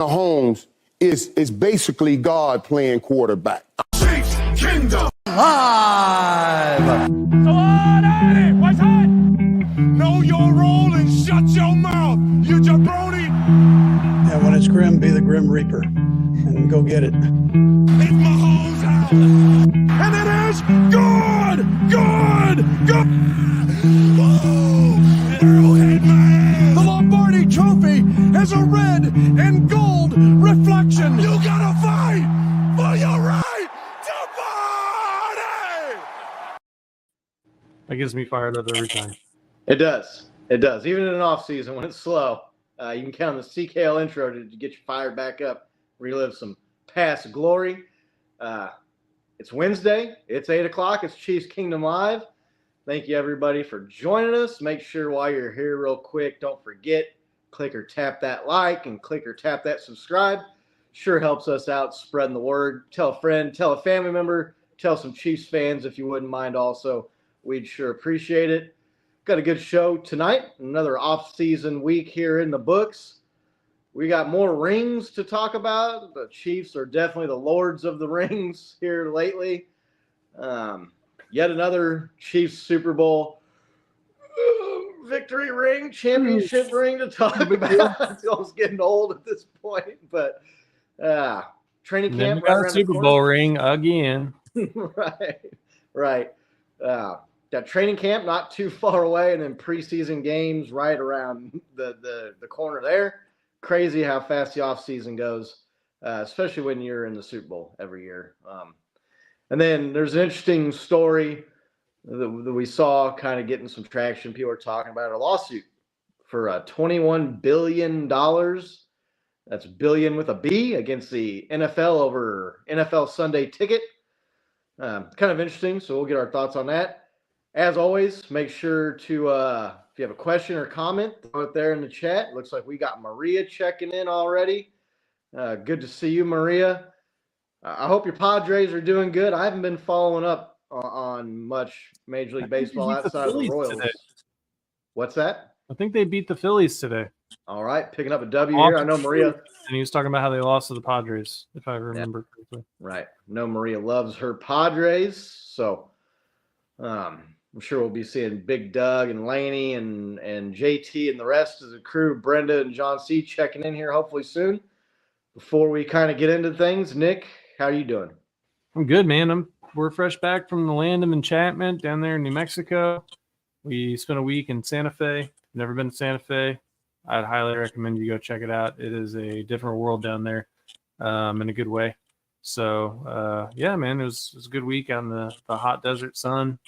Mahomes is basically God playing quarterback. Chiefs Kingdom Live. So on at it. What's hot? Know your role and shut your mouth, you jabroni. Yeah, when it's grim, be the Grim Reaper and go get it. It's Mahomes' house. And it is good. Woo! Arrowhead man. The Lombardi Trophy has a red and gold reflection. You gotta fight for your right to party. That gets me fired up every time. It does. It does. Even in an off season when it's slow, you can count on the CKL intro to get you fired back up, relive some past glory. It's Wednesday. It's 8 o'clock. It's Chiefs Kingdom Live. Thank you, everybody, for joining us. Make sure while you're here real quick, don't forget, click or tap that like and click or tap that subscribe. Sure helps us out spreading the word. Tell a friend, tell a family member, tell some Chiefs fans if you wouldn't mind also. We'd sure appreciate it. Got a good show tonight. Another off-season week here in the books. We got more rings to talk about. The Chiefs are definitely the lords of the rings here lately. Yet another Chiefs Super Bowl victory ring, championship ring to talk about. It's almost getting old at this point, but training camp. Never got a Super Bowl ring again. Right. Got training camp not too far away, and then preseason games right around the corner there. Crazy how fast the offseason goes, especially when you're in the Super Bowl every year. And then there's an interesting story that we saw kind of getting some traction. People are talking about a lawsuit for $21 billion. That's billion with a B against the NFL over NFL Sunday Ticket. Kind of interesting, so we'll get our thoughts on that. As always, make sure to, if you have a question or comment, throw it there in the chat. Looks like we got Maria checking in already. Good to see you, Maria. I hope your Padres are doing good. I haven't been following up on much Major League Baseball outside of the Royals. Today. What's that? I think they beat the Phillies today. All right, picking up a W here. I know Maria. And he was talking about how they lost to the Padres, if I remember correctly. Right. I know Maria loves her Padres, so I'm sure we'll be seeing Big Doug and Laney and JT and the rest of the crew, Brenda and John C. checking in here hopefully soon. Before we kind of get into things, Nick, how are you doing? I'm good, man. We're fresh back from the land of enchantment down there in New Mexico. We spent a week in Santa Fe. Never been to Santa Fe. I'd highly recommend you go check it out. It is a different world down there, in a good way. So, yeah, man, it was a good week on the hot desert sun.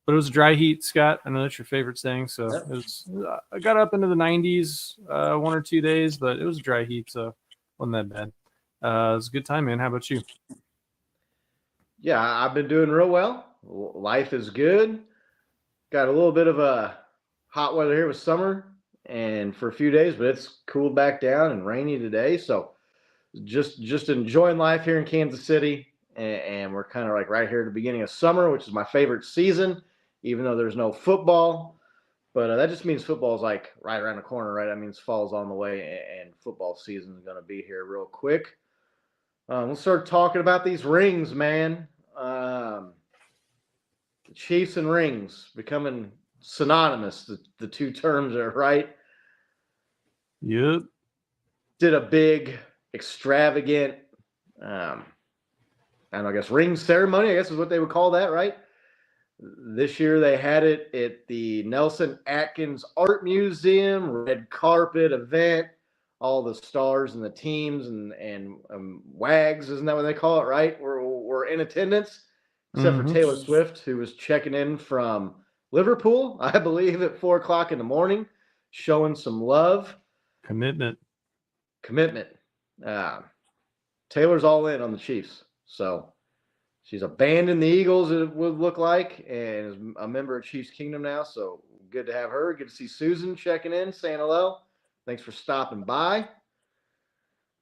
But it was a dry heat, Scott. I know that's your favorite thing. So it was. I got up into the 90s 1 or 2 days, but it was a dry heat, so it wasn't that bad. It was a good time, man. How about you? Yeah, I've been doing real well. Life is good. Got a little bit of a hot weather here with summer and for a few days, but it's cooled back down and rainy today. So just enjoying life here in Kansas City. And we're kind of like right here at the beginning of summer, which is my favorite season, even though there's no football. But that just means football is like right around the corner, right? That means fall's on the way and football season is going to be here real quick. We'll start talking about these rings, man. The Chiefs and rings becoming synonymous. The two terms are right. Yep. Did a big, extravagant, I guess ring ceremony, I guess is what they would call that, right? This year they had it at the Nelson Atkins Art Museum, red carpet event. All the stars and the teams and WAGs, isn't that what they call it, right? We're in attendance, except for Taylor Swift, who was checking in from Liverpool, I believe, at 4 o'clock in the morning, showing some love. Commitment. Taylor's all in on the Chiefs. So she's abandoned the Eagles, it would look like, and is a member of Chiefs Kingdom now. So good to have her. Good to see Susan checking in, saying hello. Thanks for stopping by.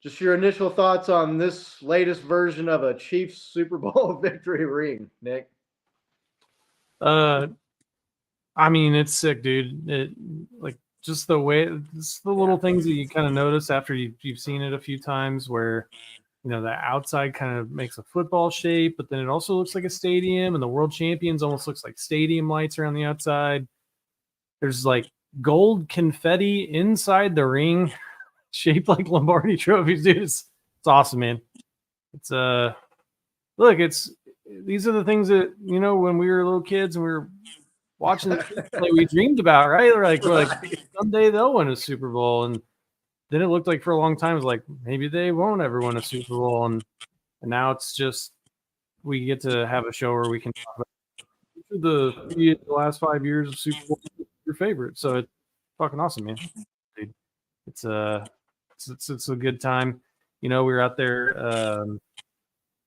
Just your initial thoughts on this latest version of a Chiefs Super Bowl victory ring, Nick. I mean, it's sick, dude. Like just the way, it's the little things that you kind of notice after you've seen it a few times, where the outside kind of makes a football shape, but then it also looks like a stadium, and the world champions almost looks like stadium lights around the outside. There's like gold confetti inside the ring shaped like Lombardi trophies, dude. It's awesome, man. It's look, these are the things that when we were little kids and we were watching the kids play, we dreamed about, right? We're like someday they'll win a Super Bowl, and then it looked like for a long time it was like maybe they won't ever win a Super Bowl, and now it's just we get to have a show where we can talk about the last 5 years of Super Bowl, your favorite. So it's fucking awesome, man. Dude. It's a good time. We were out there.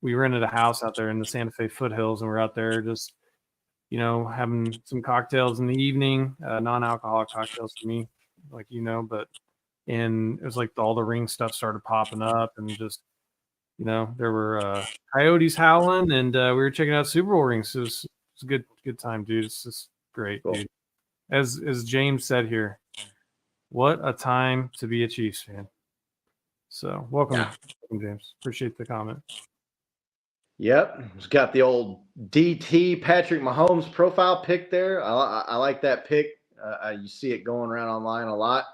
We rented a house out there in the Santa Fe foothills, and we're out there just having some cocktails in the evening, non-alcoholic cocktails for me, like and it was like all the ring stuff started popping up, and just there were coyotes howling, and we were checking out Super Bowl rings. So it was a good time, dude. It's just great, cool. Dude. As James said here, what a time to be a Chiefs fan. So welcome, James. Appreciate the comment. Yep, it's got the old DT Patrick Mahomes profile pic there. I like that pic. You see it going around online a lot.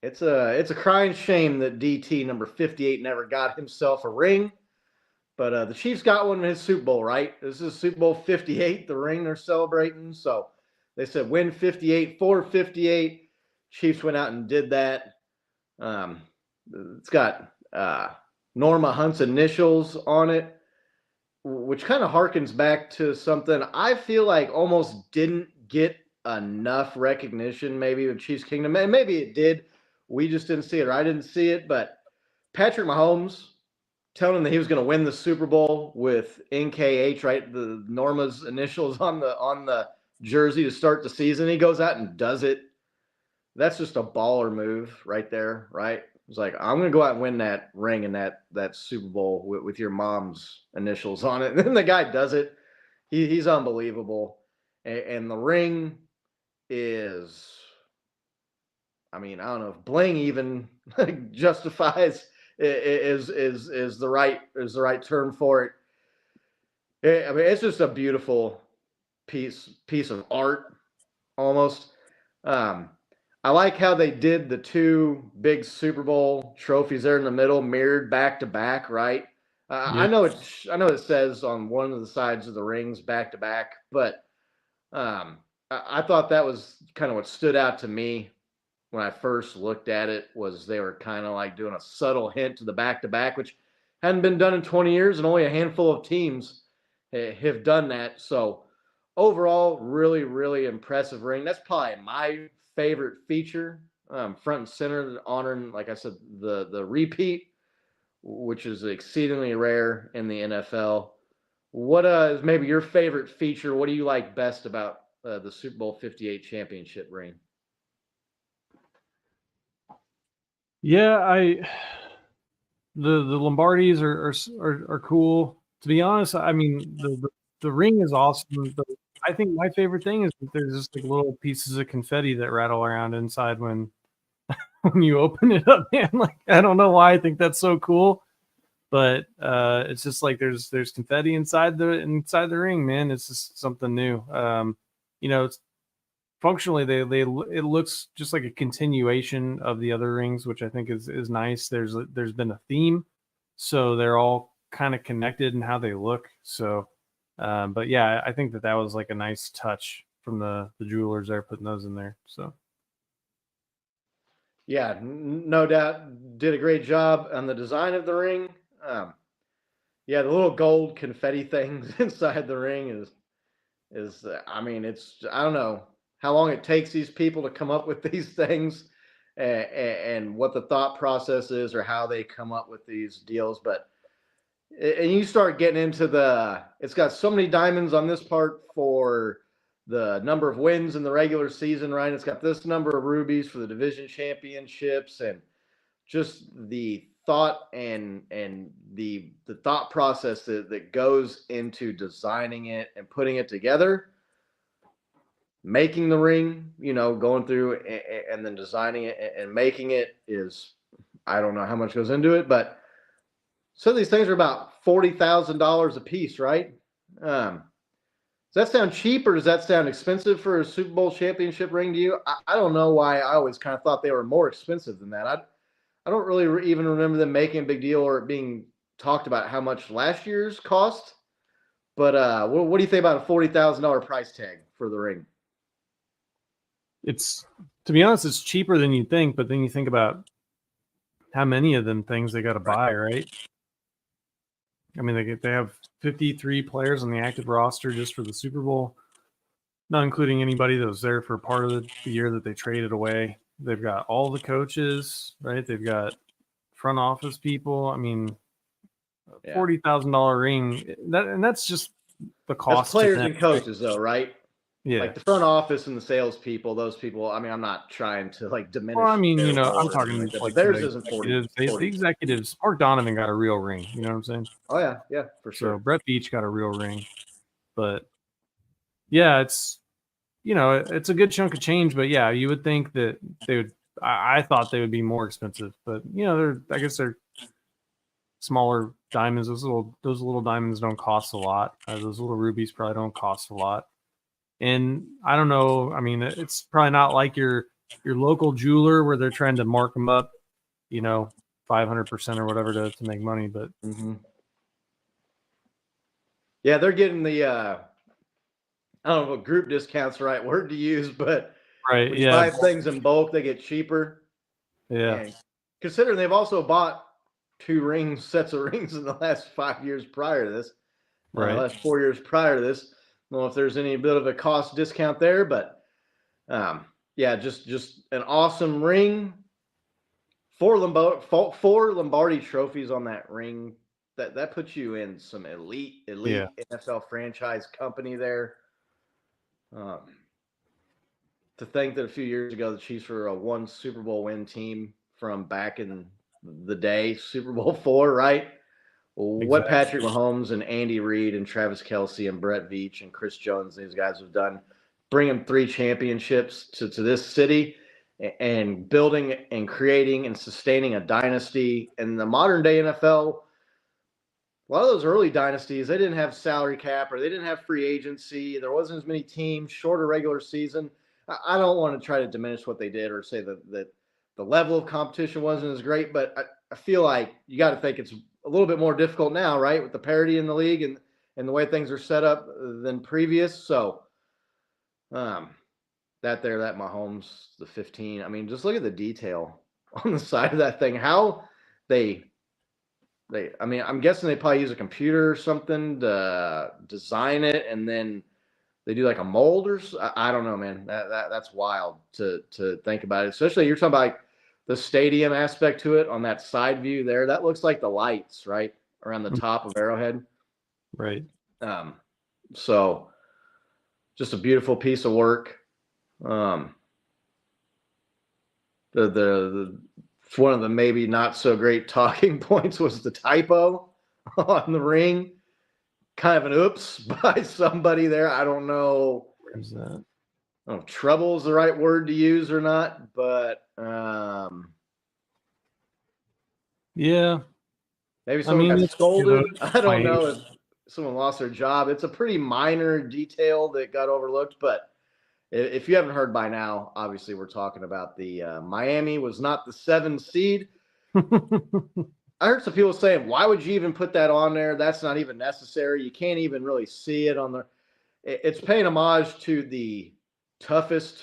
It's a crying shame that DT number 58 never got himself a ring. But the Chiefs got one in his Super Bowl, right? This is Super Bowl 58, the ring they're celebrating. So they said win 58 for 58. Chiefs went out and did that. It's got Norma Hunt's initials on it, which kind of harkens back to something I feel like almost didn't get enough recognition maybe with Chiefs Kingdom. And maybe it did. We just didn't see it, or I didn't see it. But Patrick Mahomes telling him that he was going to win the Super Bowl with NKH, right? The Norma's initials on the jersey to start the season. He goes out and does it. That's just a baller move right there, right? It's like, I'm going to go out and win that ring and that Super Bowl with your mom's initials on it. And then the guy does it. He's unbelievable. And the ring is, I mean, I don't know if bling even justifies is the right term for it. I mean, it's just a beautiful piece of art almost. I like how they did the two big Super Bowl trophies there in the middle, mirrored back to back, right? I know it says on one of the sides of the rings back to back, but I thought that was kind of what stood out to me when I first looked at it, was they were kind of like doing a subtle hint to the back to back, which hadn't been done in 20 years, and only a handful of teams have done that. So overall, really, really impressive ring. That's probably my favorite feature, front and center, honoring, like I said, the repeat, which is exceedingly rare in the NFL. What is maybe your favorite feature? What do you like best about the Super Bowl 58 championship ring? Yeah, the Lombardis are cool. To be honest, I mean the ring is awesome, but I think my favorite thing is that there's just like little pieces of confetti that rattle around inside when you open it up, man. Like, I don't know why I think that's so cool, but it's just like there's confetti inside the ring, man. It's just something new. It's functionally it looks just like a continuation of the other rings, which I think is nice. There's been a theme, so they're all kind of connected in how they look. So but yeah, I think that was like a nice touch from the jewelers there, putting those in there. So yeah, no doubt, did a great job on the design of the ring. Yeah, the little gold confetti things inside the ring is I mean, it's, I don't know how long it takes these people to come up with these things, and what the thought process is, or how they come up with these deals. But and you start getting into it's got so many diamonds on this part for the number of wins in the regular season, right? It's got this number of rubies for the division championships, and just the thought and the thought process that goes into designing it and putting it together. making the ring, going through and then designing it and making it is, I don't know how much goes into it, but some of these things are about $40,000 a piece, right? Does that sound cheap or does that sound expensive for a Super Bowl championship ring to you? I don't know why I always kind of thought they were more expensive than that. I don't really even remember them making a big deal or it being talked about how much last year's cost. But what do you think about a $40,000 price tag for the ring? It's, to be honest, it's cheaper than you think, but then you think about how many of them things they got to buy, right? I mean, they have 53 players on the active roster just for the Super Bowl, not including anybody that was there for part of the year that they traded away. They've got all the coaches, right? They've got front office people. I mean, $40,000 ring. That's just the cost. That's players and coaches, though, right? Yeah. Like the front office and the salespeople, those people. I mean, I'm not trying to diminish. Well, I mean, I'm talking like theirs isn't 40. The executives. Mark Donovan got a real ring. You know what I'm saying? Oh yeah, for sure. So Brett Veach got a real ring, but yeah, it's it's a good chunk of change. But yeah, you would think that they would. I thought they would be more expensive, but I guess they're smaller diamonds. Those little diamonds don't cost a lot. Those little rubies probably don't cost a lot. And I don't know. I mean, it's probably not like your local jeweler where they're trying to mark them up, 500% or whatever to make money. But yeah, they're getting the I don't know what group discount's the right word to use, but right, when you buy things in bulk, they get cheaper. Yeah. And considering they've also bought 2 sets of rings in the last 5 years prior to this, right, last 4 years prior to this. I don't know if there's any bit of a cost discount there, but yeah, just an awesome ring. 4 Lombardi trophies on that ring. That puts you in some elite NFL franchise company there. To think that a few years ago the Chiefs were a 1 Super Bowl win team from back in the day, Super Bowl 4, right? What Patrick Mahomes and Andy Reid and Travis Kelce and Brett Veach and Chris Jones, these guys have done, bringing 3 championships to this city and building and creating and sustaining a dynasty. In the modern day NFL, a lot of those early dynasties, they didn't have salary cap or they didn't have free agency. There wasn't as many teams, shorter regular season. I don't want to try to diminish what they did or say that the level of competition wasn't as great, but I feel like you got to think it's a little bit more difficult now, right, with the parity in the league and the way things are set up than previous. So that Mahomes, the 15, I mean, just look at the detail on the side of that thing. How I mean, I'm guessing they probably use a computer or something to design it, and then they do like a mold or I don't know, man. That's wild to think about it. Especially you're talking about like the stadium aspect to it on that side view there. That looks like the lights, right, around the top of Arrowhead. right. So just a beautiful piece of work. The one of the maybe not so great talking points was the typo on the ring. Kind of an oops by somebody there. I don't know. Where's that? I don't know if trouble is the right word to use or not, but yeah, maybe someone got scolded. I don't know if someone lost their job. It's a pretty minor detail that got overlooked, but if you haven't heard by now, obviously we're talking about the Miami was not the 7 seed. I heard some people saying, why would you even put that on there? That's not even necessary. You can't even really see it on the – it's paying homage to the toughest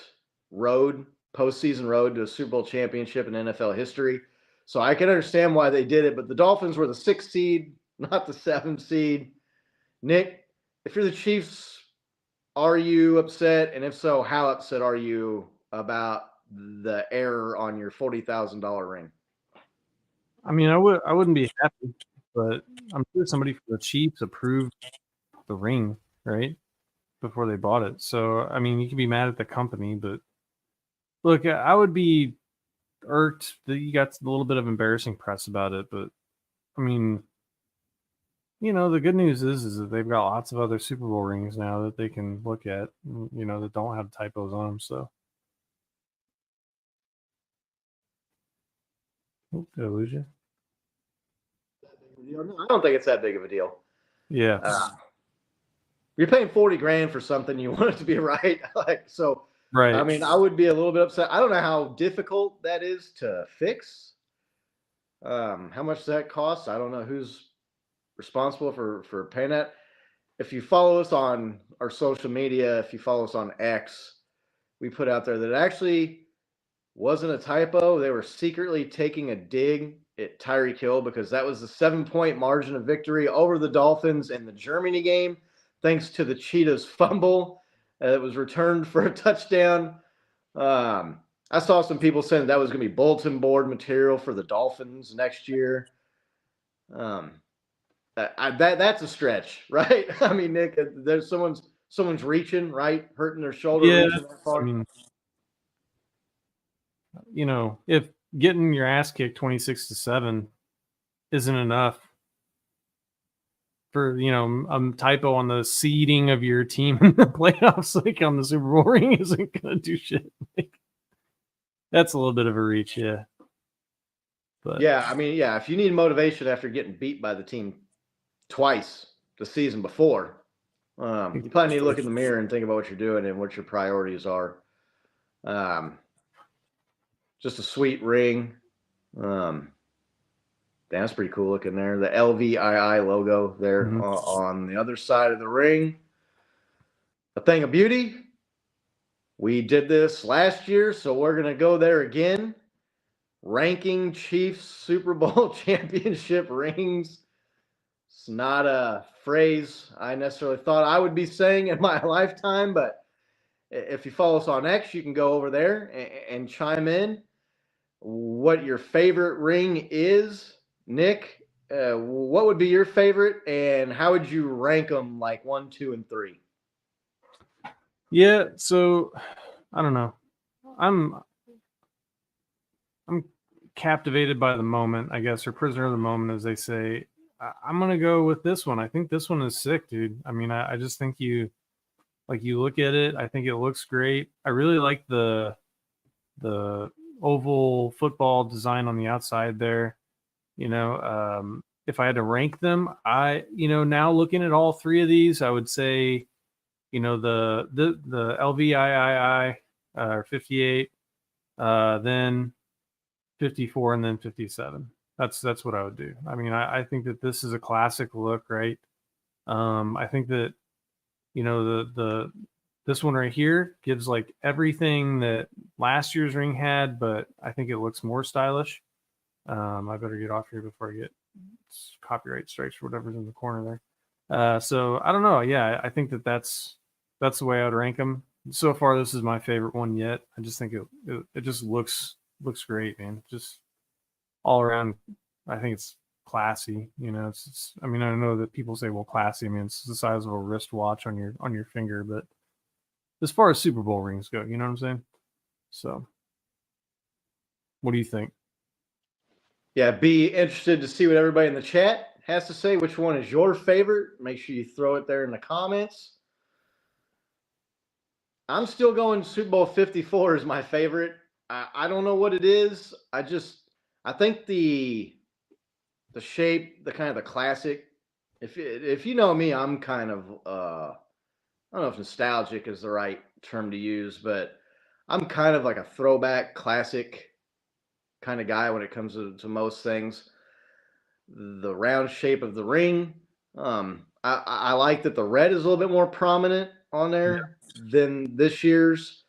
postseason road to a Super Bowl championship in NFL history. So I can understand why they did it, but the Dolphins were the 6th seed, not the 7th seed. Nick, if you're the Chiefs, are you upset? And if so, how upset are you about the error on your $40,000 ring? I mean, I wouldn't be happy, but I'm sure somebody from the Chiefs approved the ring, right, before they bought it. So, I mean, you can be mad at the company, but look, I would be irked that you got a little bit of embarrassing press about it. But I mean, the good news is that they've got lots of other Super Bowl rings now that they can look at, that don't have typos on them. So, did I lose you? I don't think it's that big of a deal. Yeah. You're paying $40,000 for something, you want it to be right. So, Right. I mean, I would be a little bit upset. I don't know how difficult that is to fix. How much does that cost? I don't know who's responsible for paying that. If you follow us on our social media, if you follow us on X, we put out there that it actually wasn't a typo. They were secretly taking a dig at Tyreek Hill because that was the 7-point margin of victory over the Dolphins in the Germany game, thanks to the Cheetahs fumble that was returned for a touchdown. I saw some people saying that was going to be bulletin board material for the Dolphins next year. That's a stretch, right? I mean, Nick, there's someone's reaching, right, hurting their shoulder. Yeah. Reaching that far. I mean, if getting your ass kicked 26-7 isn't enough for a typo on the seeding of your team in the playoffs, like on the Super Bowl ring, isn't gonna do shit. That's a little bit of a reach, yeah. But yeah, I mean, yeah, if you need motivation after getting beat by the team twice the season before, you probably need to look in the mirror and think about what you're doing and what your priorities are. Just a sweet ring. That's pretty cool looking there. The LVII logo there on the other side of the ring. A thing of beauty. We did this last year, so we're going to go there again. Ranking Chiefs Super Bowl championship rings. It's not a phrase I necessarily thought I would be saying in my lifetime, but if you follow us on X, you can go over there and chime in what your favorite ring is. Nick, what would be your favorite, and how would you rank them, like 1, 2, and 3? Yeah, so I don't know. I'm captivated by the moment, I guess, or prisoner of the moment, as they say. I'm gonna go with this one. I think this one is sick, dude. I mean, I just think you look at it. I think it looks great. I really like the oval football design on the outside there. If I had to rank them, now looking at all three of these, I would say, the LVII or 58, then 54, and then 57. That's what I would do. I mean, I think that this is a classic look, right? I think that this one right here gives like everything that last year's ring had, but I think it looks more stylish. I better get off here before I get copyright strikes or whatever's in the corner there. So I don't know. Yeah, I think that's the way I'd rank them. So far, this is my favorite one yet. I just think it just looks great, man. Just all around, I think it's classy. I mean, I know that people say, well, classy. I mean, it's the size of a wristwatch on your finger, but as far as Super Bowl rings go, you know what I'm saying? So, what do you think? Yeah, be interested to see what everybody in the chat has to say. Which one is your favorite? Make sure you throw it there in the comments. I'm still going Super Bowl 54 is my favorite. I don't know what it is. I think the shape, the kind of the classic. If you know me, I'm kind of I don't know if nostalgic is the right term to use, but I'm kind of like a throwback classic kind of guy when it comes to most things. The round shape of the ring. I like that the red is a little bit more prominent on there than this year's.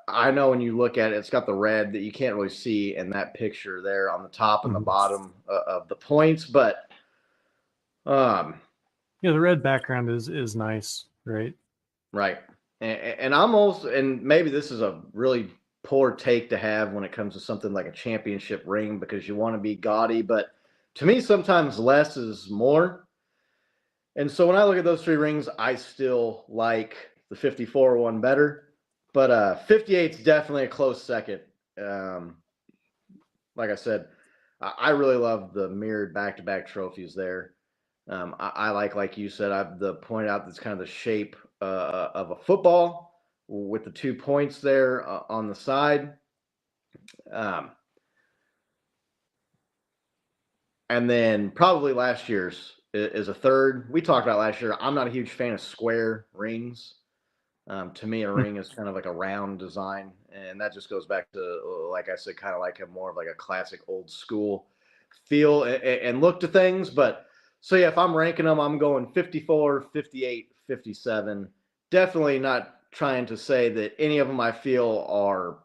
I know when you look at it, it's got the red that you can't really see in that picture there on the top and the bottom of the points. But the red background is nice, right? Right. And maybe this is a really poor take to have when it comes to something like a championship ring because you want to be gaudy. But to me, sometimes less is more. And so when I look at those three rings, I still like the 54 one better. But 58 is definitely a close second. Like I said, I really love the mirrored back-to-back trophies there. I like you said, the point out that's kind of the shape of a football with the 2 points there on the side. Um, and then probably last year's is a third. We talked about last year. I'm not a huge fan of square rings. To me, a ring is kind of like a round design, and that just goes back to, like I said, kind of like a more of like a classic old school feel and look to things. But so yeah, if I'm ranking them, I'm going 54, 58, 57. Definitely not trying to say that any of them I feel are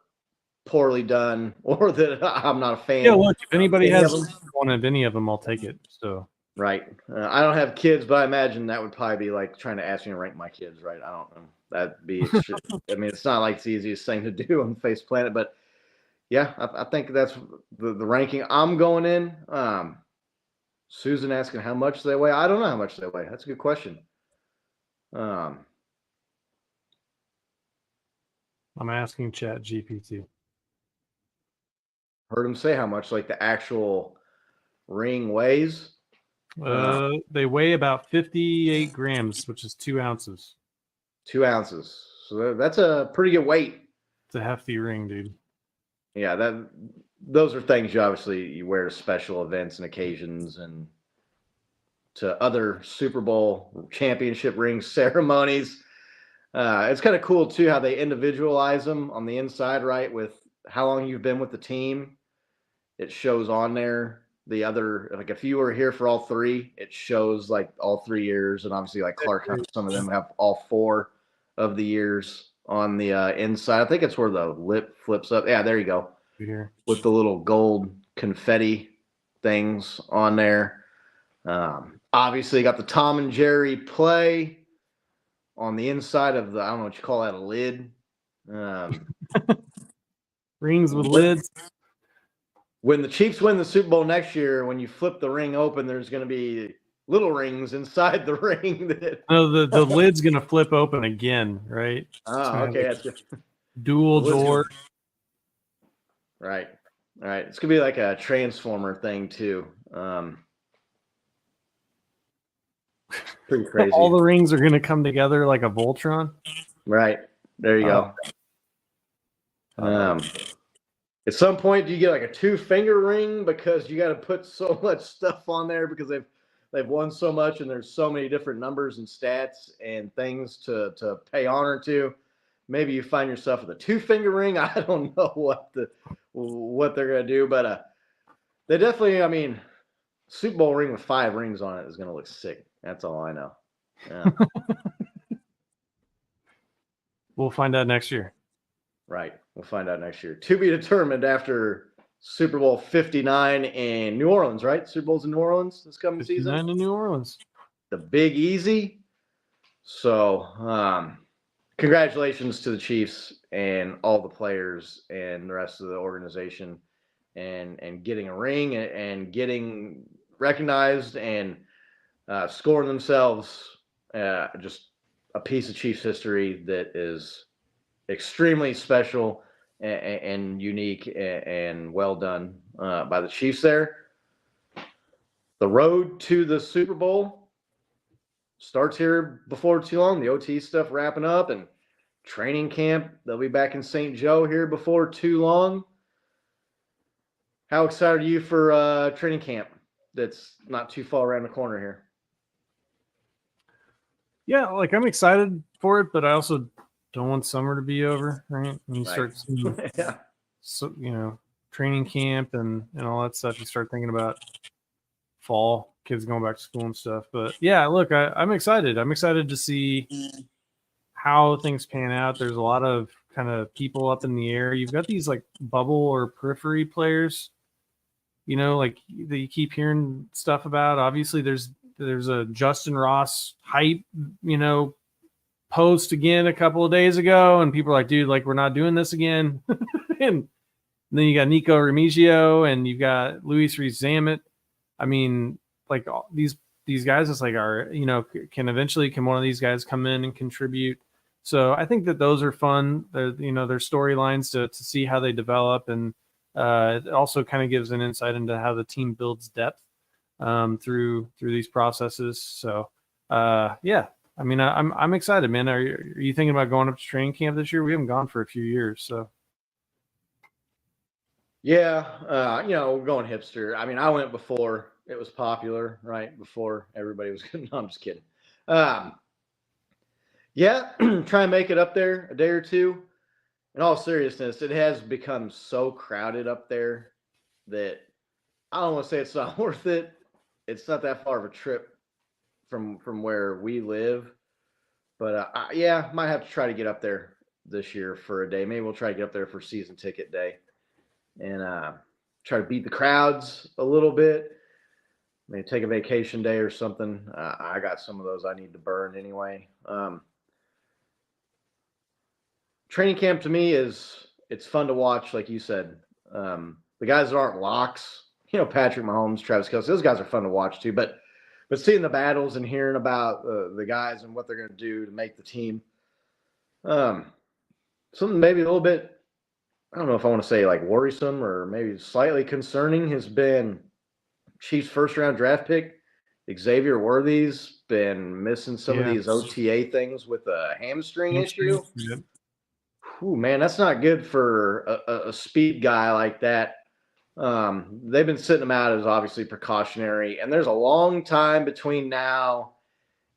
poorly done or that I'm not a fan. Yeah, look, if of anybody any of has them. one of any of them, I'll take it. So Right. I don't have kids, but I imagine that would probably be like trying to ask me to rank my kids, right? I don't know. That'd be extreme. I mean, it's not like it's the easiest thing to do on Face Planet, but yeah, I think that's the ranking I'm going in. Susan asking how much they weigh. I don't know how much they weigh. That's a good question. I'm asking Chat GPT. Heard him say how much like the actual ring weighs. They weigh about 58 grams, which is 2 ounces. 2 ounces. So that's a pretty good weight. It's a hefty ring, dude. Yeah, those are things you wear to special events and occasions and to other Super Bowl championship ring ceremonies. It's kind of cool too how they individualize them on the inside, right? With how long you've been with the team, it shows on there. The other, like if you were here for all 3, it shows like all 3 years, and obviously like Clark, some of them have all 4 of the years on the inside. I think it's where the lip flips up. Yeah, there you go. Here. With the little gold confetti things on there. Obviously, got the Tom and Jerry play on the inside of I don't know what you call that, a lid. Rings with lids. When the Chiefs win the Super Bowl next year, when you flip the ring open, there's going to be little rings inside the ring. No, the lid's going to flip open again, right? Oh, okay. That's good. Dual door. Right. All right. It's going to be like a Transformer thing, too. Pretty crazy. All the rings are going to come together like a Voltron. Right. There you go. At some point, do you get like a 2-finger ring because you got to put so much stuff on there because they've won so much and there's so many different numbers and stats and things to pay honor to. Maybe you find yourself with a 2-finger ring. I don't know what they're gonna do, but they definitely. I mean, Super Bowl ring with 5 rings on it is gonna look sick. That's all I know. Yeah. We'll find out next year. Right. We'll find out next year. To be determined after Super Bowl 59 in New Orleans, right? Super Bowl's in New Orleans this coming season. 59 in New Orleans. The Big Easy. So, congratulations to the Chiefs and all the players and the rest of the organization and getting a ring and getting recognized and scoring themselves just a piece of Chiefs history that is extremely special and unique and well done by the Chiefs there. The road to the Super Bowl starts here before too long. The OT stuff wrapping up and training camp. They'll be back in St. Joe here before too long. How excited are you for training camp that's not too far around the corner here? Yeah, like I'm excited for it, but I also don't want summer to be over, right? When you start seeing, Yeah. so, training camp and all that stuff, you start thinking about fall, kids going back to school and stuff. But yeah, look, I'm excited. I'm excited to see how things pan out. There's a lot of kind of people up in the air. You've got these like bubble or periphery players, like that you keep hearing stuff about. Obviously, there's a Justin Ross hype, post again a couple of days ago, and people are like, dude, like we're not doing this again. And then you got Nico Remigio and you've got Luis Rees-Zammit. I mean, like these guys, it's like can one of these guys come in and contribute? So I think that those are fun. They're storylines to see how they develop, and it also kind of gives an insight into how the team builds depth. through these processes. So yeah, I mean, I'm excited, man. Are you thinking about going up to training camp this year? We haven't gone for a few years, so. Yeah, we're going hipster. I mean, I went before it was popular, right? Before everybody was. No, I'm just kidding. Yeah, try and make it up there a day or two. In all seriousness, it has become so crowded up there that I don't want to say it's not worth it. It's not that far of a trip from where we live, but yeah, might have to try to get up there this year for a day. Maybe we'll try to get up there for season ticket day and try to beat the crowds a little bit. Maybe take a vacation day or something. I got some of those I need to burn anyway. Training camp to me it's fun to watch, like you said. The guys that aren't locks, Patrick Mahomes, Travis Kelce, those guys are fun to watch too. But seeing the battles and hearing about the guys and what they're going to do to make the team, something maybe a little bit, I don't know if I want to say like worrisome or maybe slightly concerning has been Chiefs first round draft pick Xavier Worthy's been missing some of these OTA things with a hamstring issue. Yep. Ooh, man, that's not good for a speed guy like that. They've been sitting him out as obviously precautionary, and there's a long time between now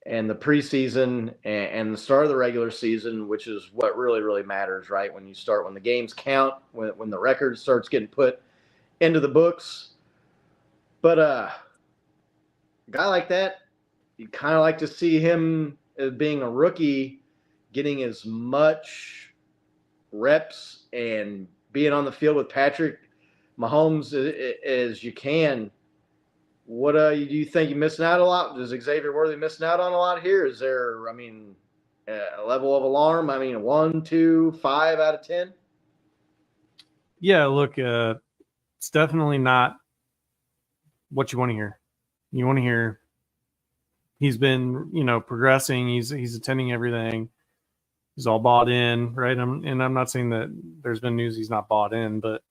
and the preseason and the start of the regular season, which is what really, really matters, right? When the games count, when the record starts getting put into the books. But a guy like that, you kind of like to see him as being a rookie, getting as much reps and being on the field with Patrick Mahomes as you can. What do you think you're missing out a lot? Is Xavier Worthy missing out on a lot here? Is there, a level of alarm? 1, 2, 5 out of 10? Yeah, look, it's definitely not what you want to hear. You want to hear he's been, progressing. He's attending everything. He's all bought in, right? I'm not saying that there's been news he's not bought in, but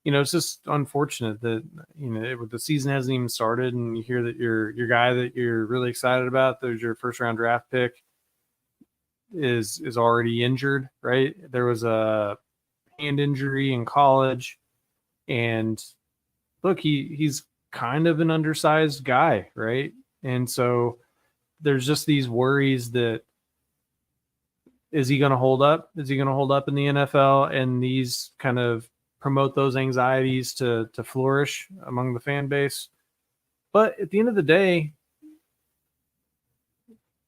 it's just unfortunate that the season hasn't even started, and you hear that your guy that you're really excited about, there's your first round draft pick, is already injured, right? There was a hand injury in college, and look, he's kind of an undersized guy, right? And so there's just these worries that is he going to hold up? Is he going to hold up in the NFL? And these kind of promote those anxieties to flourish among the fan base. But at the end of the day,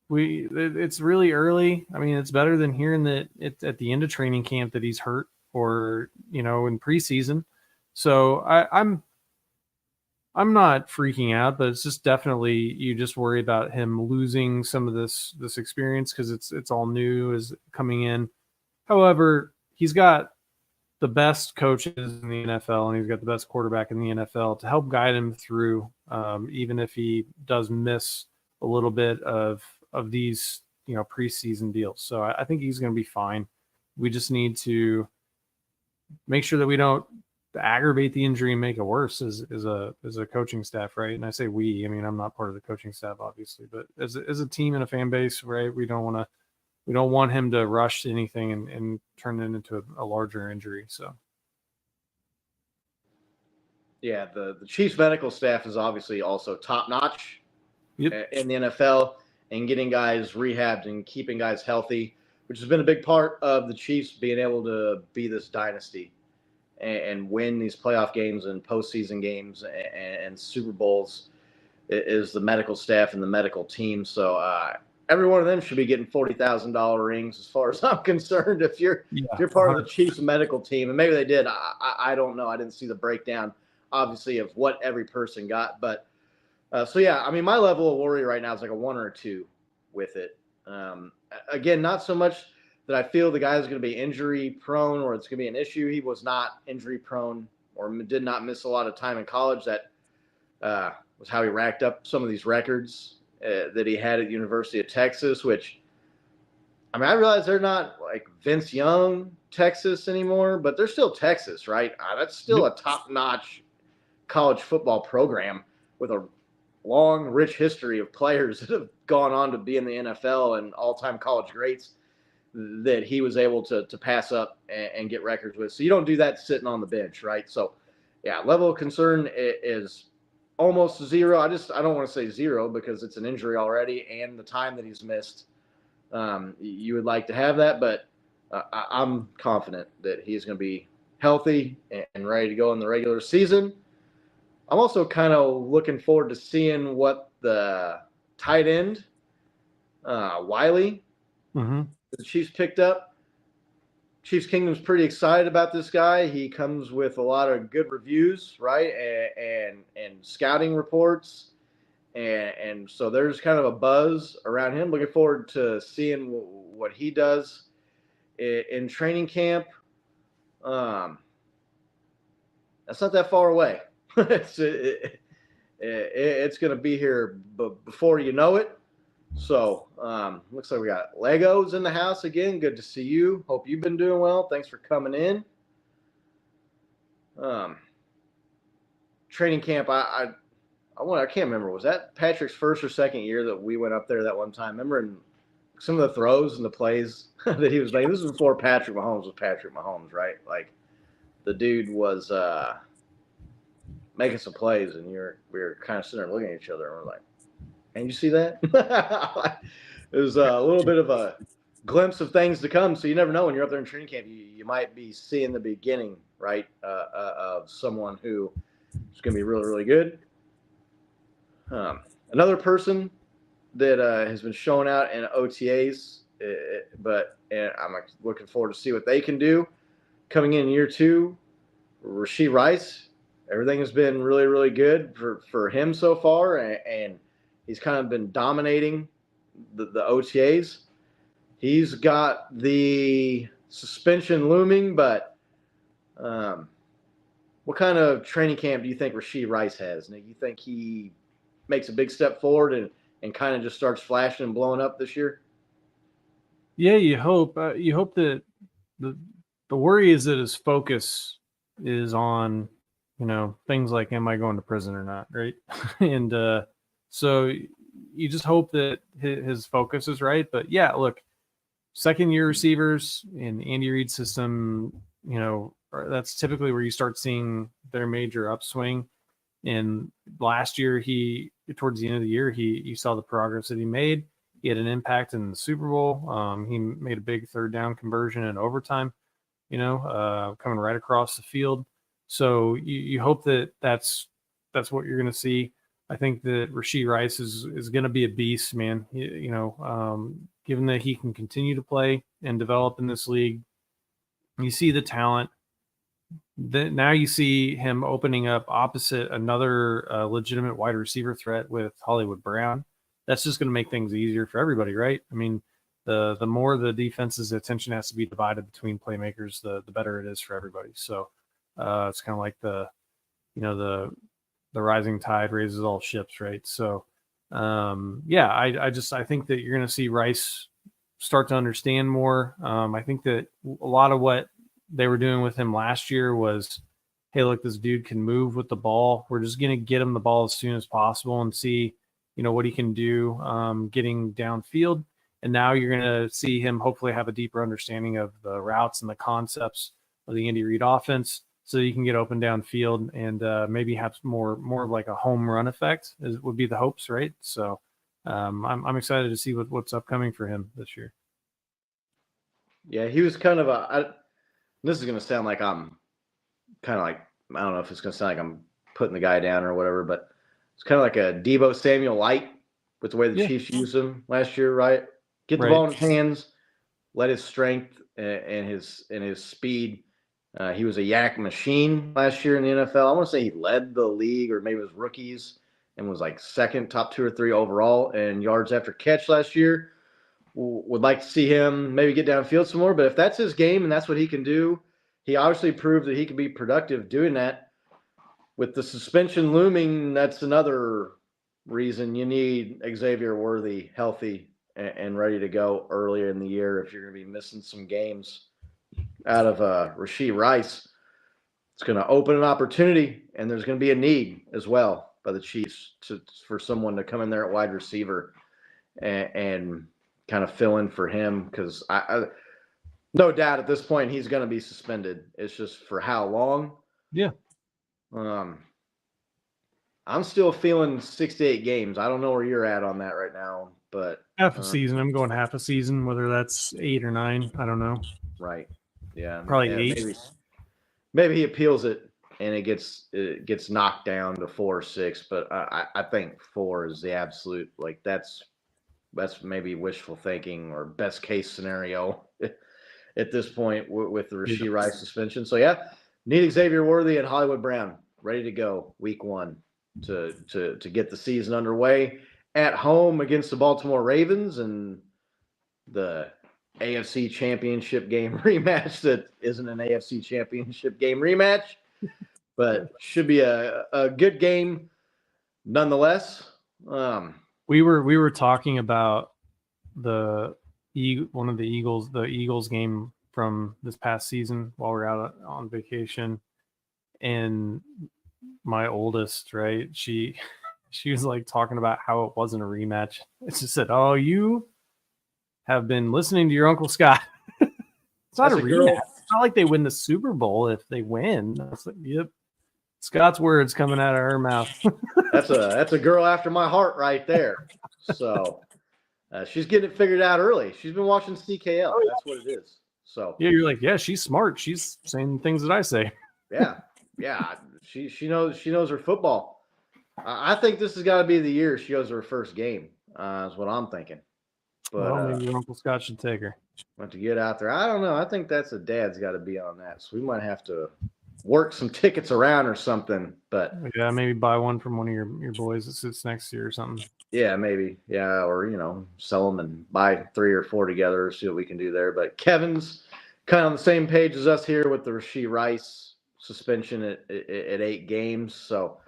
it's really early. It's better than hearing that it's at the end of training camp that he's hurt or, in preseason. So I'm not freaking out, but it's just definitely, you just worry about him losing some of this experience because it's all new is coming in. However, he's got the best coaches in the NFL and he's got the best quarterback in the NFL to help guide him through, even if he does miss a little bit of these, preseason deals. So I think he's going to be fine. We just need to make sure that we don't aggravate the injury and make it worse as a coaching staff, right? And I say we, I'm not part of the coaching staff, obviously, but as a team and a fan base, right? We don't want him to rush anything and turn it into a larger injury. So, yeah, the Chiefs medical staff is obviously also top notch in the NFL and getting guys rehabbed and keeping guys healthy, which has been a big part of the Chiefs being able to be this dynasty and win these playoff games and postseason games and Super Bowls is the medical staff and the medical team. So every one of them should be getting $40,000 rings as far as I'm concerned. If you're part of the Chiefs medical team, and maybe they did, I don't know. I didn't see the breakdown, obviously, of what every person got. But so, yeah, my level of worry right now is like a 1 or a 2 with it. Again, not so much that I feel the guy is going to be injury prone or it's going to be an issue. He was not injury prone or did not miss a lot of time in college. That was how he racked up some of these records that he had at University of Texas, which, I realize they're not like Vince Young, Texas anymore, but they're still Texas, right? That's still a top-notch college football program with a long, rich history of players that have gone on to be in the NFL and all-time college greats that he was able to pass up and get records with. So you don't do that sitting on the bench, right? So, yeah, level of concern is almost zero. I don't want to say zero because it's an injury already and the time that he's missed. You would like to have that, but I'm confident that he's going to be healthy and ready to go in the regular season. I'm also kind of looking forward to seeing what the tight end, Wiley, the Chiefs picked up. Chiefs Kingdom's pretty excited about this guy. He comes with a lot of good reviews, right, and scouting reports, and so there's kind of a buzz around him. Looking forward to seeing what he does in training camp. That's not that far away. It's going to be here before you know it. So looks like we got Legos in the house again. Good to see you. Hope you've been doing well. Thanks for coming in. Training camp. I can't remember. Was that Patrick's first or second year that we went up there that one time? Remember in some of the throws and the plays that he was making? This was before Patrick Mahomes was Patrick Mahomes, right? Like the dude was making some plays, and we were kind of sitting there looking at each other, and we're like, "Can you see that?" It was a little bit of a glimpse of things to come. So you never know when you're up there in training camp. You might be seeing the beginning, right, of someone who is going to be really, really good. Another person that has been showing out in OTAs, and I'm looking forward to see what they can do coming in year 2. Rashee Rice, everything has been really, really good for him so far, and he's kind of been dominating the OTAs. He's got the suspension looming, but what kind of training camp do you think Rashee Rice has? Nick, you think he makes a big step forward and kind of just starts flashing and blowing up this year? Yeah, you hope. You hope that the worry is that his focus is on, things like, am I going to prison or not, right? And so you just hope that his focus is right. But yeah, look, second-year receivers in the Andy Reid system, that's typically where you start seeing their major upswing. And last year, towards the end of the year, you saw the progress that he made. He had an impact in the Super Bowl. He made a big third down conversion in overtime, coming right across the field. So you hope that that's what you're going to see. I think that Rashee Rice is going to be a beast, man. Given that he can continue to play and develop in this league, you see the talent. Now you see him opening up opposite another legitimate wide receiver threat with Hollywood Brown. That's just going to make things easier for everybody, right? I mean, the more the defense's attention has to be divided between playmakers, the better it is for everybody. So it's kind of like the rising tide raises all ships, right? So I think that you're going to see Rice start to understand more. I think that a lot of what they were doing with him last year was, hey, look, this dude can move with the ball. We're just going to get him the ball as soon as possible and see, what he can do getting downfield. And now you're going to see him hopefully have a deeper understanding of the routes and the concepts of the Andy Reid offense, so you can get open downfield and maybe have more of like a home run effect would be the hopes, right? So I'm excited to see what's upcoming for him this year. Yeah, he was kind of this is going to sound like I'm kind of like, I don't know if it's going to sound like I'm putting the guy down or whatever, but it's kind of like a Deebo Samuel light with the way the Chiefs used him last year, right? Get the ball in his hands, let his strength and his speed. He was a yak machine last year in the NFL. I want to say he led the league, or maybe it was rookies, and was like second, top 2 or 3 overall in yards after catch last year. Would like to see him maybe get downfield some more, but if that's his game and that's what he can do, he obviously proved that he can be productive doing that. With the suspension looming, that's another reason you need Xavier Worthy healthy and ready to go earlier in the year if you're going to be missing some games out of Rashee Rice. It's going to open an opportunity, and there's going to be a need as well. by the Chiefs for someone to come in there at wide receiver and kind of fill in for him, because I no doubt at this point he's going to be suspended. It's just for how long. Yeah. I'm still feeling 6 to 8 games. I don't know where you're at on that right now, but Half a season. I'm going half a season, whether that's 8 or 9. I don't know. right. Yeah. Probably yeah, 8. Maybe he appeals it and it gets knocked down to 4 or 6, but I think 4 is the absolute, like, that's maybe wishful thinking or best case scenario at this point with the Rashee Rice suspension. So yeah, need Xavier Worthy and Hollywood Brown ready to go week 1 to get the season underway at home against the Baltimore Ravens and the AFC Championship game rematch that isn't an AFC Championship game rematch, but should be a good game nonetheless. We were talking about one of the Eagles game from this past season while we were out on vacation, and my oldest, right, she was like talking about how it wasn't a rematch. It just said, "Oh, you have been listening to your Uncle Scott." It's not a rematch. It's not like they win the Super Bowl if they win. It's like, yep, Scott's words coming out of her mouth. That's a girl after my heart right there. So she's getting it figured out early. She's been watching CKL. That's what it is. So yeah, you're like, yeah, she's smart. She's saying things that I say. Yeah. She knows her football. I think this has got to be the year she goes to her first game. Is what I'm thinking. But well, maybe your Uncle Scott should take her. Want to get out there. I don't know. I think that's a dad's got to be on that. So we might have to work some tickets around or something. But yeah, maybe buy one from one of your boys that sits next to you or something. Yeah, maybe. Yeah, or sell them and buy 3 or 4 together. See what we can do there. But Kevin's kind of on the same page as us here with the Rashee Rice suspension at 8 games. So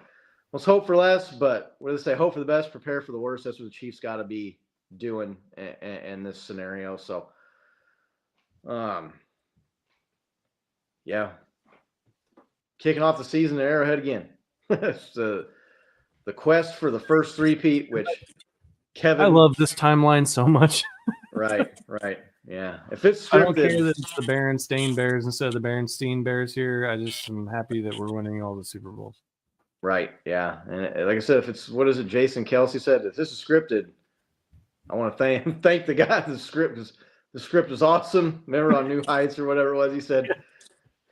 let's hope for less. But what do they say? Hope for the best, prepare for the worst. That's what the Chiefs got to be doing in this scenario. So, yeah, kicking off the season at Arrowhead again. It's the quest for the first three-peat, which Kevin. I love this timeline so much. Right. Yeah. If it's scripted, I don't care that it's the Berenstain Bears instead of the Berenstein Bears here. I just am happy that we're winning all the Super Bowls. Right. Yeah. And like I said, if it's, what is it? Jason Kelsey said, if this is scripted, I want to thank the guy. The script is awesome. Remember on New Heights or whatever it was, he said,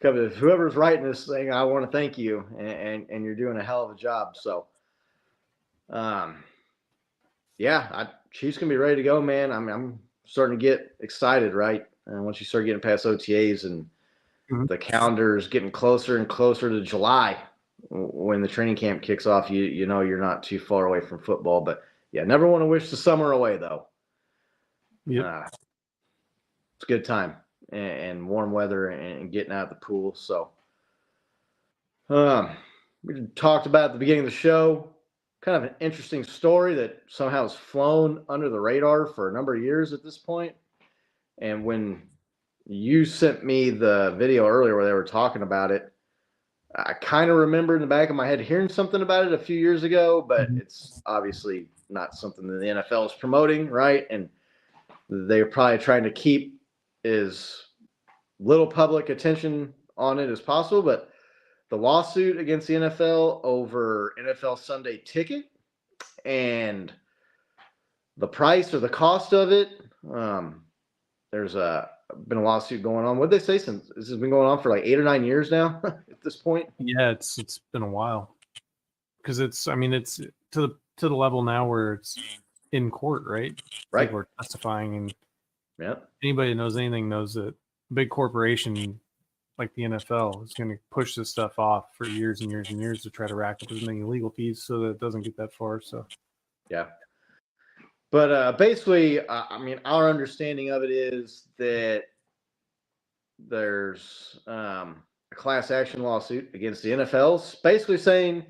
whoever's writing this thing, I want to thank you, and you're doing a hell of a job. So, Chiefs can be ready to go, man. I'm starting to get excited, right? And once you start getting past OTAs and the calendar is getting closer and closer to July, when the training camp kicks off, you know you're not too far away from football. But yeah, never want to wish the summer away though. Yeah, it's a good time and warm weather and getting out of the pool. So, we talked about at the beginning of the show, kind of an interesting story that somehow has flown under the radar for a number of years at this point. And when you sent me the video earlier where they were talking about it, I kind of remember in the back of my head hearing something about it a few years ago, but it's obviously not something that the NFL is promoting, right? And they're probably trying to keep as little public attention on it as possible. But the lawsuit against the NFL over NFL Sunday Ticket and the price or the cost of it, there's been a lawsuit going on. What did they say since this has been going on for like 8 or 9 years now at this point? Yeah, it's been a while because it's to the level now where it's in court, right? Right. People are testifying, and Yeah. anybody that knows anything knows that a big corporation like the NFL is going to push this stuff off for years and years and years to try to rack up as many legal fees so that it doesn't get that far. So, yeah. But basically, our understanding of it is that there's a class action lawsuit against the NFL, basically saying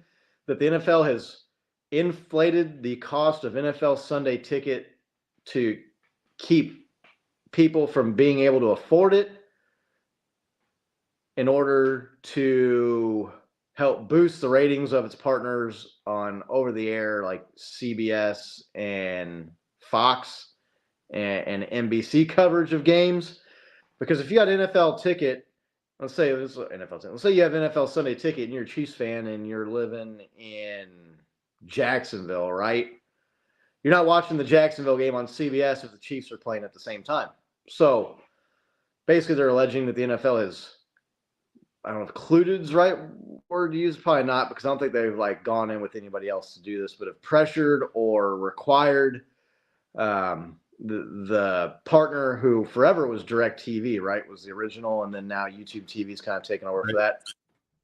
that the NFL has inflated the cost of NFL Sunday Ticket to keep people from being able to afford it in order to help boost the ratings of its partners on over the air like CBS and Fox and NBC coverage of games. Because if you got an NFL ticket, let's say this is NFL ticket. Let's say you have an NFL Sunday ticket and you're a Chiefs fan and you're living in Jacksonville, right? You're not watching the Jacksonville game on CBS if the Chiefs are playing at the same time. So basically, they're alleging that the NFL has, I don't know if colluded is the right word to use, probably not, because I don't think they've like gone in with anybody else to do this, but have pressured or required the partner who forever was DirecTV, right, was the original, and then now YouTube TV's kind of taken over for that.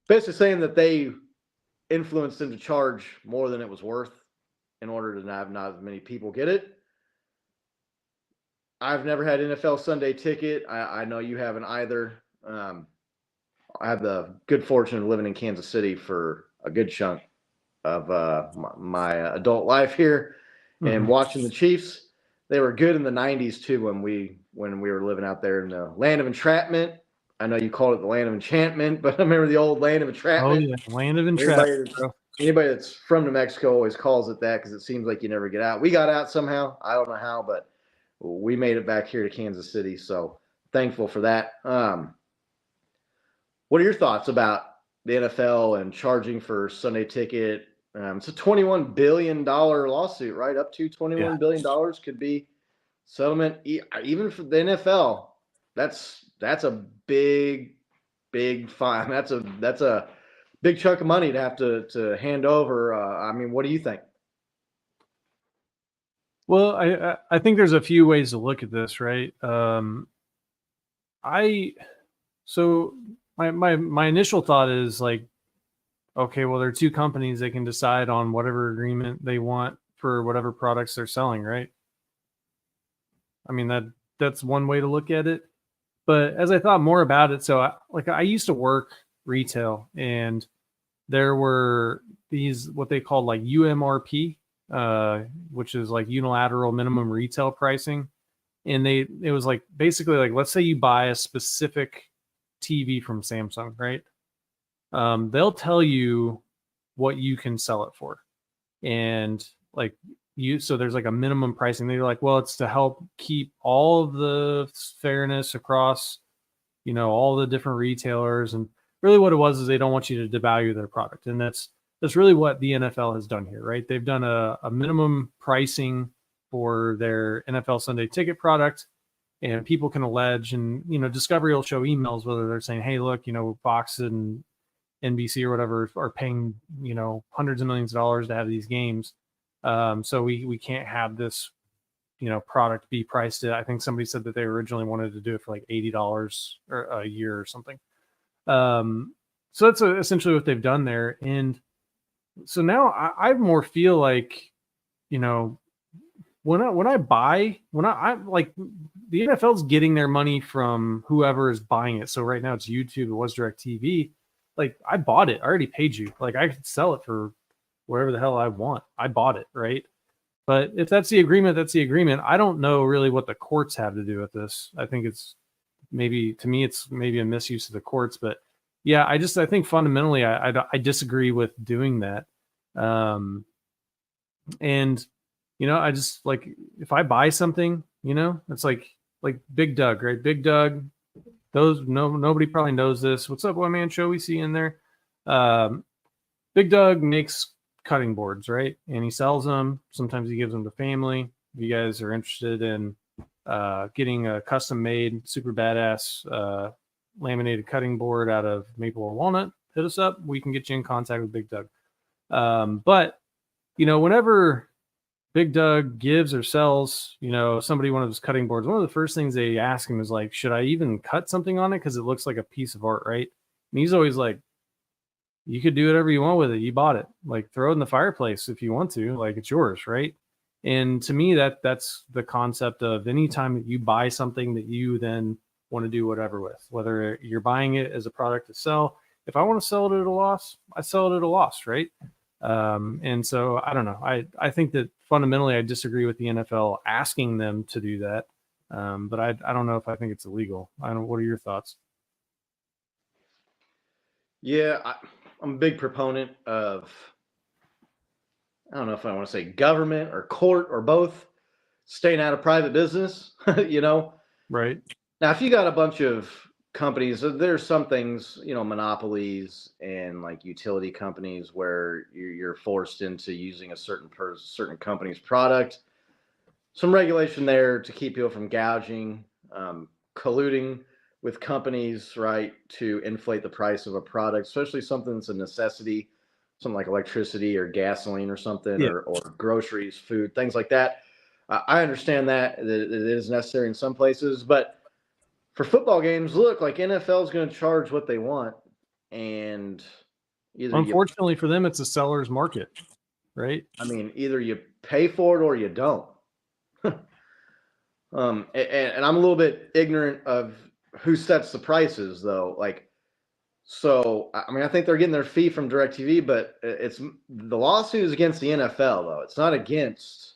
Basically saying that they influenced them to charge more than it was worth in order to have not as many people get it. I've never had NFL Sunday ticket. I know you haven't either. I had the good fortune of living in Kansas City for a good chunk of my adult life here, and watching the Chiefs. They were good in the 90s too when we were living out there in the land of entrapment. I know you called it the land of enchantment, but I remember the old land of entrapment. Oh yeah, land of entrapment. Anybody that's from New Mexico always calls it that because it seems like you never get out. We got out somehow. I don't know how, but we made it back here to Kansas City. So thankful for that. What are your thoughts about the NFL and charging for Sunday ticket? It's a $21 billion lawsuit, right? Up to $21 billion could be settlement, even for the NFL. That's a big fine. That's a big chunk of money to have to hand over. I mean, what do you think? Well, I think there's a few ways to look at this, right? So my initial thought is like, okay, well, there are two companies that can decide on whatever agreement they want for whatever products they're selling, right? I mean, that's one way to look at it. But as I thought more about it, so I used to work retail, and there were these what they called like UMRP, which is like unilateral minimum retail pricing, and it was like basically like, let's say you buy a specific TV from Samsung, right? They'll tell you what you can sell it for, and like so there's like a minimum pricing. They're like, well, it's to help keep all of the fairness across, all the different retailers. And really what it was is they don't want you to devalue their product. And that's really what the NFL has done here, right? They've done a minimum pricing for their NFL Sunday ticket product, and people can allege, and, Discovery will show emails whether they're saying, hey, look, Fox and NBC or whatever are paying, hundreds of millions of dollars to have these games. So we can't have this, product be priced at, I think somebody said that they originally wanted to do it for like $80 a year or something. So that's essentially what they've done there. And so now I more feel like, when I like the NFL's getting their money from whoever is buying it. So right now it's YouTube, it was DirecTV. Like I bought it, I already paid you. Like I could sell it for whatever the hell I want. I bought it, right? But if that's the agreement, that's the agreement. I don't know really what the courts have to do with this. I think it's maybe a misuse of the courts, but yeah, I think fundamentally I disagree with doing that. And I just like, if I buy something, it's like Big Doug, right? Big Doug, nobody probably knows this. What's up, One Man Show? We see in there. Big Doug makes cutting boards, right? And he sells them. Sometimes he gives them to family. If you guys are interested in getting a custom made, super badass laminated cutting board out of maple or walnut, hit us up. We can get you in contact with Big Doug. But whenever Big Doug gives or sells, somebody one of his cutting boards, one of the first things they ask him is like, should I even cut something on it? Because it looks like a piece of art, right? And he's always like, you could do whatever you want with it. You bought it. Like, throw it in the fireplace if you want to. Like, it's yours, right? And to me, that's the concept of anytime that you buy something that you then want to do whatever with, whether you're buying it as a product to sell. If I want to sell it at a loss, I sell it at a loss, right? And so I don't know. I think that fundamentally I disagree with the NFL asking them to do that. But I don't know if I think it's illegal. What are your thoughts? Yeah, I'm a big proponent of, I don't know if I want to say government or court or both, staying out of private business, you know. Right. Now, if you got a bunch of companies, there's some things, you know, monopolies and like utility companies where you're forced into using a certain company's product. Some regulation there to keep people from gouging, colluding with companies, right, to inflate the price of a product, especially something that's a necessity, something like electricity or gasoline or something, Yeah. or groceries, food, things like that. I understand that it is necessary in some places, but for football games, look, like NFL is going to charge what they want, and Unfortunately for them, it's a seller's market, right? either you pay for it or you don't. And I'm a little bit ignorant of who sets the prices, though. Like, so I think they're getting their fee from DirecTV, but it's the lawsuit is against the NFL, though. It's not against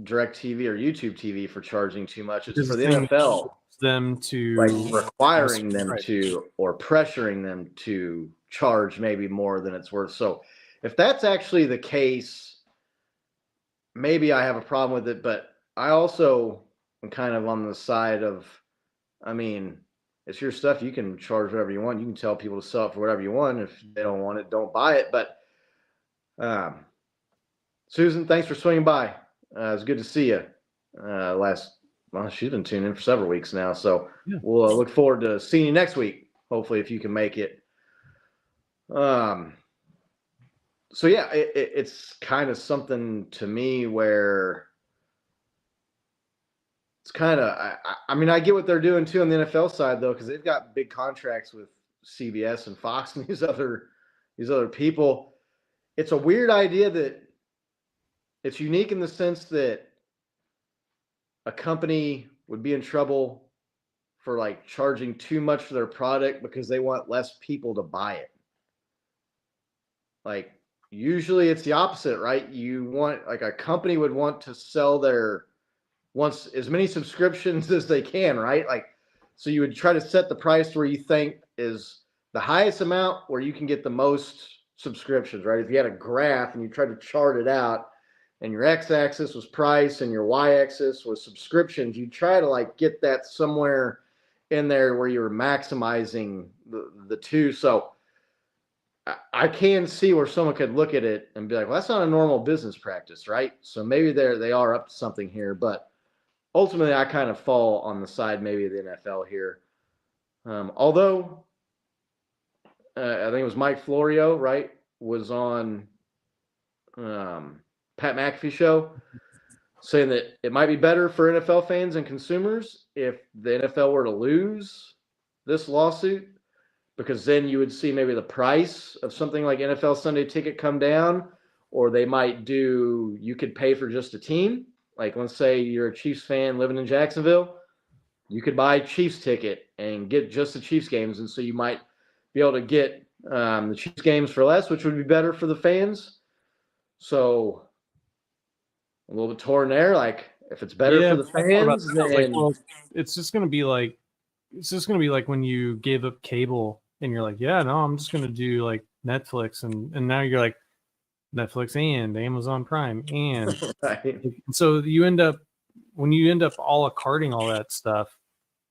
DirecTV or YouTube TV for charging too much. It's Because for the the thing NFL, them to like requiring them right. to or pressuring them to charge maybe more than it's worth. So if that's actually the case, maybe I have a problem with it, but I also am kind of on the side of, it's your stuff. You can charge whatever you want. You can tell people to sell it for whatever you want. If they don't want it, don't buy it. But Susan, thanks for swinging by. It was good to see you. She's been tuning in for several weeks now. So Yeah. we'll look forward to seeing you next week. Hopefully, if you can make it. So yeah, it's kind of something to me where it's kind of, I get what they're doing too on the NFL side though, because they've got big contracts with CBS and Fox and these other people. It's a weird idea that it's unique in the sense that a company would be in trouble for like charging too much for their product because they want less people to buy it. Like, usually it's the opposite, right? You want, like, a company would want to sell wants as many subscriptions as they can, right? Like, so you would try to set the price where you think is the highest amount where you can get the most subscriptions, right? If you had a graph and you tried to chart it out and your x-axis was price and your y-axis was subscriptions, you try to like get that somewhere in there where you're maximizing the two. So I can see where someone could look at it and be like, well, that's not a normal business practice, right? So maybe they are up to something here, but ultimately I kind of fall on the side maybe of the NFL here. Although I think it was Mike Florio, right, was on Pat McAfee show saying that it might be better for NFL fans and consumers if the NFL were to lose this lawsuit, because then you would see maybe the price of something like NFL Sunday Ticket come down, or they might do, you could pay for just a team. Like, let's say you're a Chiefs fan living in Jacksonville, you could buy a Chiefs ticket and get just the Chiefs games. And so you might be able to get the Chiefs games for less, which would be better for the fans. So a little bit torn there. Like, if it's better for the fans, then it's just going to be like when you gave up cable and you're like, yeah, no, I'm just going to do like Netflix. And now you're like Netflix and Amazon Prime. And right. So when you end up a la carting all that stuff,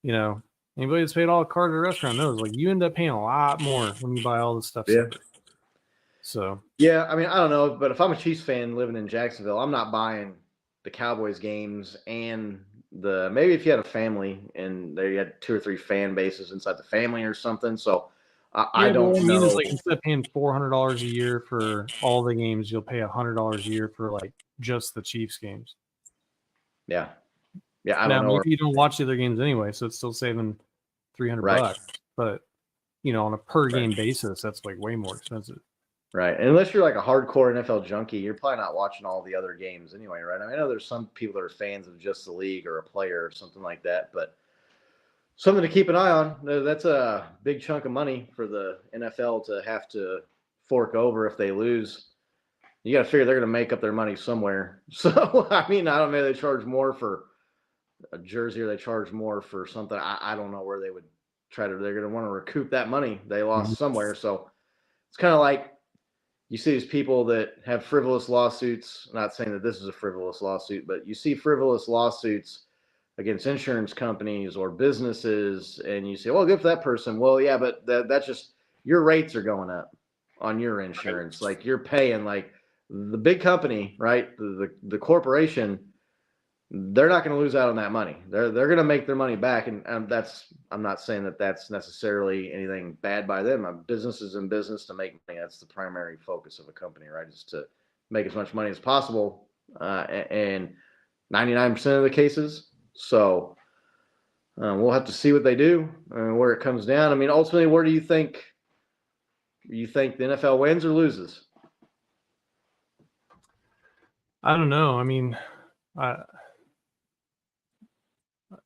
anybody that's paid a la carte at a restaurant knows, like, you end up paying a lot more when you buy all this stuff. Yeah. So yeah, I don't know, but if I'm a Chiefs fan living in Jacksonville, I'm not buying the Cowboys games and maybe if you had a family and they had 2 or 3 fan bases inside the family or something. So I don't know. Is, like, instead of paying $400 a year for all the games, you'll pay $100 a year for like just the Chiefs games. Yeah. Yeah. I don't know. Maybe you don't watch the other games anyway, so it's still saving $300 bucks. But on a per game basis, that's like way more expensive. Right. And unless you're like a hardcore NFL junkie, you're probably not watching all the other games anyway, right? I know there's some people that are fans of just the league or a player or something like that, but something to keep an eye on. That's a big chunk of money for the NFL to have to fork over if they lose. You got to figure they're going to make up their money somewhere. So, I don't know, maybe they charge more for a jersey or they charge more for something. I don't know where they would they're going to want to recoup that money they lost somewhere. So it's kind of like you see these people that have frivolous lawsuits. I'm not saying that this is a frivolous lawsuit, but you see frivolous lawsuits against insurance companies or businesses, and you say, well, good for that person. Well, yeah, but that's just your rates are going up on your insurance. Like you're paying like the big company, right? The corporation, they're not going to lose out on that money. They're going to make their money back. And I'm not saying that that's necessarily anything bad by them. A business is in business to make money. That's the primary focus of a company, right? Is to make as much money as possible. And 99% of the cases. So we'll have to see what they do and where it comes down. I mean, ultimately, where do you think the NFL wins or loses? I don't know. I mean,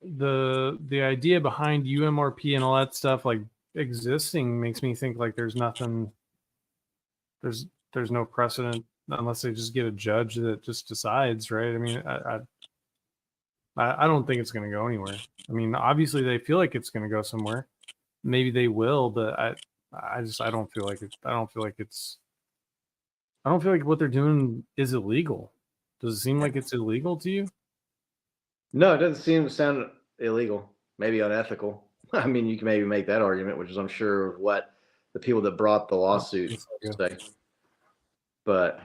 the idea behind UMRP and all that stuff like existing makes me think like there's no precedent unless they just get a judge that just decides, right? I mean, I don't think it's going to go anywhere. I mean, obviously they feel like it's going to go somewhere. Maybe they will, but I don't feel like it. I don't feel like what they're doing is illegal. Does it seem like it's illegal to you? No, it doesn't seem to sound illegal. Maybe unethical. I mean, you can maybe make that argument, which is, I'm sure, what the people that brought the lawsuit say. But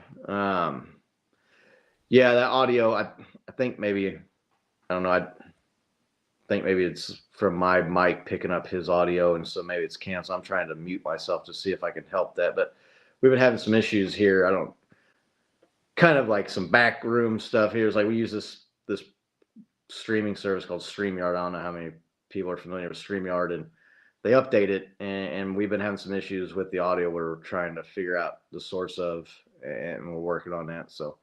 yeah, that audio. I think maybe. I don't know. I think maybe it's from my mic picking up his audio, and so maybe it's canceled. I'm trying to mute myself to see if I can help that. But we've been having some issues here. Kind of like some backroom stuff here. It's like we use this streaming service called StreamYard. I don't know how many people are familiar with StreamYard, and they update it, and we've been having some issues with the audio we're trying to figure out the source of, and we're working on that. So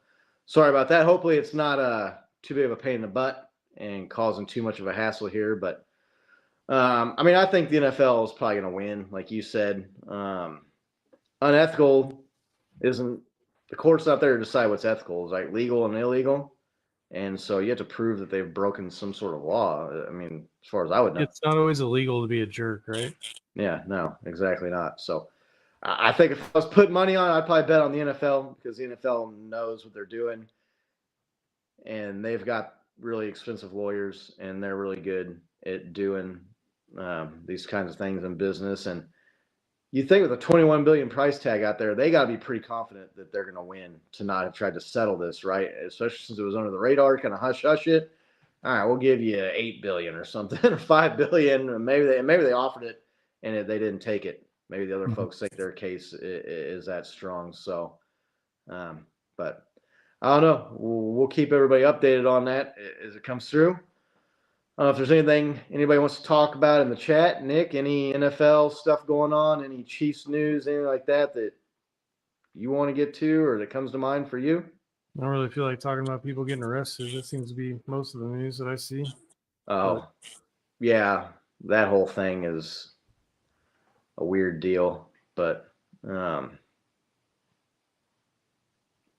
sorry about that. Hopefully it's not too big of a pain in the butt and causing too much of a hassle here. But I mean, I think the NFL is probably going to win, like you said. Unethical isn't the court's not there to decide what's ethical. It's like legal and illegal, and so you have to prove that they've broken some sort of law. I mean, as far as I would know, it's not always illegal to be a jerk, right? Yeah, no, exactly not. So I think if I was putting money on, I'd probably bet on the NFL because the NFL knows what they're doing, and they've got really expensive lawyers, and they're really good at doing these kinds of things in business. And you think with a 21 billion price tag out there, they got to be pretty confident that they're going to win to not have tried to settle this, right? Especially since it was under the radar, kind of hush it. All right, we'll give you 8 billion or something, or 5 billion, or maybe they offered it and they didn't take it. Maybe the other folks think their case is that strong. So, but I don't know. We'll keep everybody updated on that as it comes through. I don't know if there's anything anybody wants to talk about in the chat. Nick, any NFL stuff going on, any Chiefs news, anything like that you want to get to or that comes to mind for you? I don't really feel like talking about people getting arrested. That seems to be most of the news that I see. Oh, yeah. That whole thing is a weird deal, but I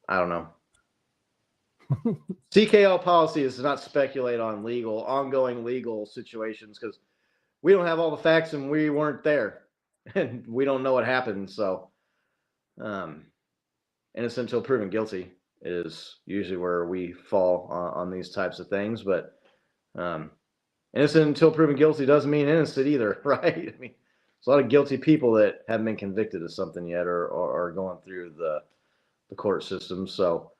don't know. CKL policy is to not speculate on ongoing legal situations because we don't have all the facts and we weren't there and we don't know what happened. So innocent until proven guilty is usually where we fall on these types of things. But innocent until proven guilty doesn't mean innocent either, right? I mean, there's a lot of guilty people that haven't been convicted of something yet or are going through the court system. So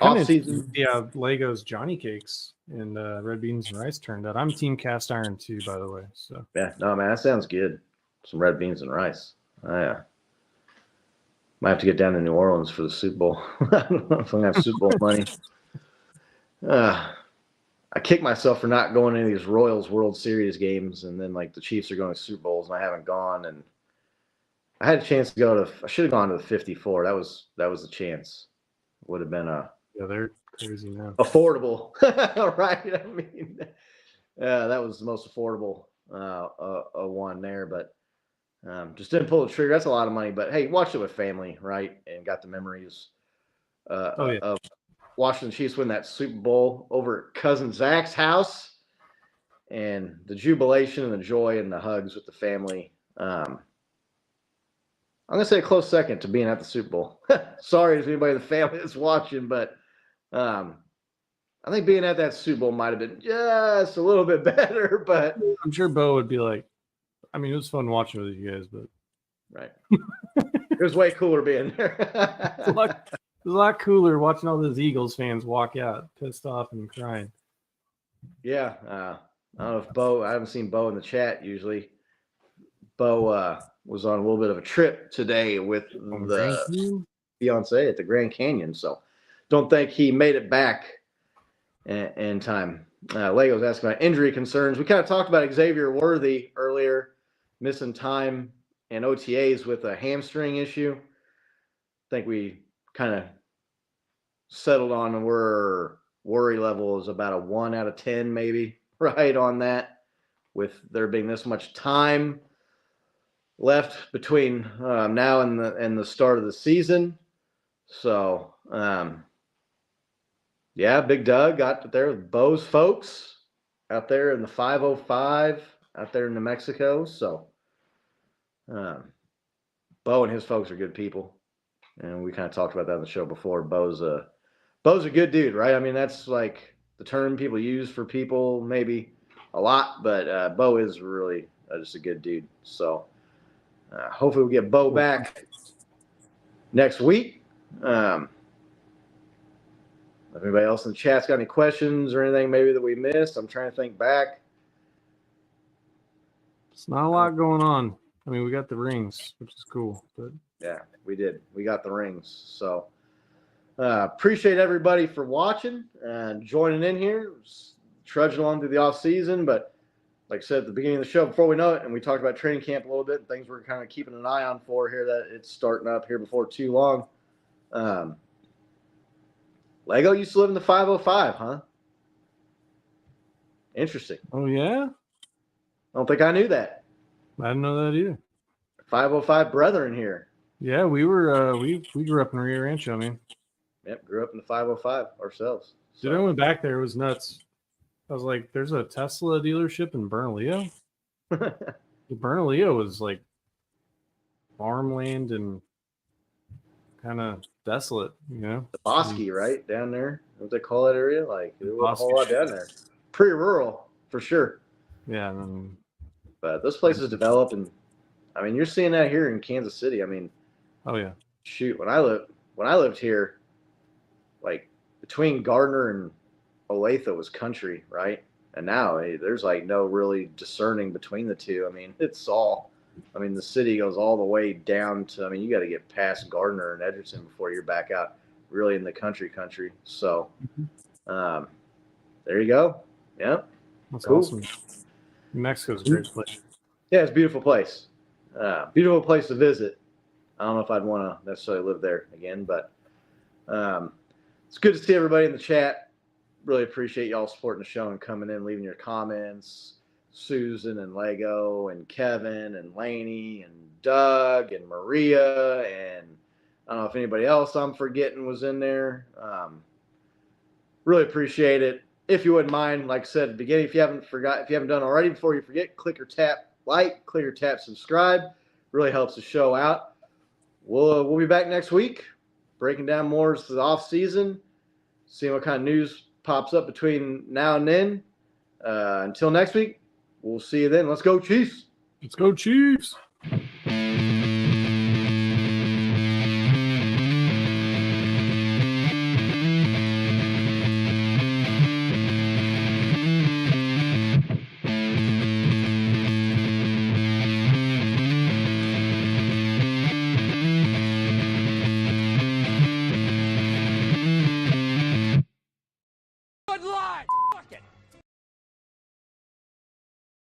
off season. Yeah, Legos Johnny Cakes and red beans and rice turned out. I'm team cast iron too, by the way. So yeah, no man, that sounds good. Some red beans and rice. Yeah. Might have to get down to New Orleans for the Super Bowl. I don't know if I'm gonna have Super Bowl money. I kick myself for not going to these Royals World Series games, and then like the Chiefs are going to Super Bowls, and I haven't gone. And I had a chance to go to. I should have gone to the 54. That was the chance. Would have been yeah, they're crazy now. Affordable, right? I mean, that was the most affordable one there, but just didn't pull the trigger. That's a lot of money, but hey, watched it with family, right? And got the memories of watching the Chiefs win that Super Bowl over at cousin Zach's house, and the jubilation and the joy and the hugs with the family. I'm gonna say a close second to being at the Super Bowl. Sorry to anybody in the family that's watching, but I think being at that Super Bowl might have been just a little bit better. But I'm sure Bo would be like, I mean, it was fun watching with you guys, but right, it was way cooler being there. it was a lot cooler watching all those Eagles fans walk out pissed off and crying. Yeah, I don't know if Bo. I haven't seen Bo in the chat usually. Bo was on a little bit of a trip today with the fiance at the Grand Canyon, so don't think he made it back in time. Lego's asking about injury concerns. We kind of talked about Xavier Worthy earlier, missing time and OTAs with a hamstring issue. I think we kind of settled on where worry level is about a 1 out of 10, maybe, right on that, with there being this much time left between now and the start of the season. So, yeah, Big Doug got there with Bo's folks out there in the 505 out there in New Mexico. So, Bo and his folks are good people, and we kind of talked about that on the show before. Bo's a good dude, right? I mean, that's like the term people use for people maybe a lot, but Bo is really just a good dude. So, hopefully we'll get Bo back next week. If anybody else in the chat's got any questions or anything maybe that we missed, I'm trying to think back. It's not a lot going on. I mean, we got the rings, which is cool. But yeah, we did. We got the rings. So appreciate everybody for watching and joining in here, trudging along through the off season. But like I said at the beginning of the show, before we know it, and we talked about training camp a little bit, and things we're kind of keeping an eye on for here, that it's starting up here before too long. Lego used to live in the 505, huh? Interesting. oh yeah, I don't think I knew that. I didn't know that either. 505 brethren here. Yeah, we were we grew up in Rio Rancho. I mean, Yep, grew up in the 505 ourselves. dude, I went back there. It was nuts. I was like, "There's a Tesla dealership in Bernalillo." Bernalillo was like farmland and kind of desolate, you know. The Bosque, right down there. What they call that area? Like there was a whole lot down there. Pretty rural for sure. Yeah, and then, But those places develop, and I mean, you're seeing that here in Kansas City. I mean, oh yeah, shoot, when I lived here, like between Gardner and Olathe was country, right? And now there's like no really discerning between the two. I mean, it's all. I mean, the city goes all the way down to. I mean, you got to get past Gardner and Edgerton before you're back out, really in the country. So, there you go. Yeah, that's cool. awesome. New Mexico's a great place. Yeah, it's a beautiful place. Beautiful place to visit. I don't know if I'd want to necessarily live there again, but it's good to see everybody in the chat. Really appreciate y'all supporting the show and coming in, leaving your comments. Susan and Lego and Kevin and Laney and Doug and Maria and I don't know if anybody else I'm forgetting was in there. Really appreciate it. If you wouldn't mind, like I said at the beginning, if you haven't done already, before you forget, click or tap like, click or tap subscribe. Really helps the show out. We'll be back next week, breaking down more of the off season, seeing what kind of news pops up between now and then. Until next week, we'll see you then. Let's go, Chiefs. Let's go, Chiefs.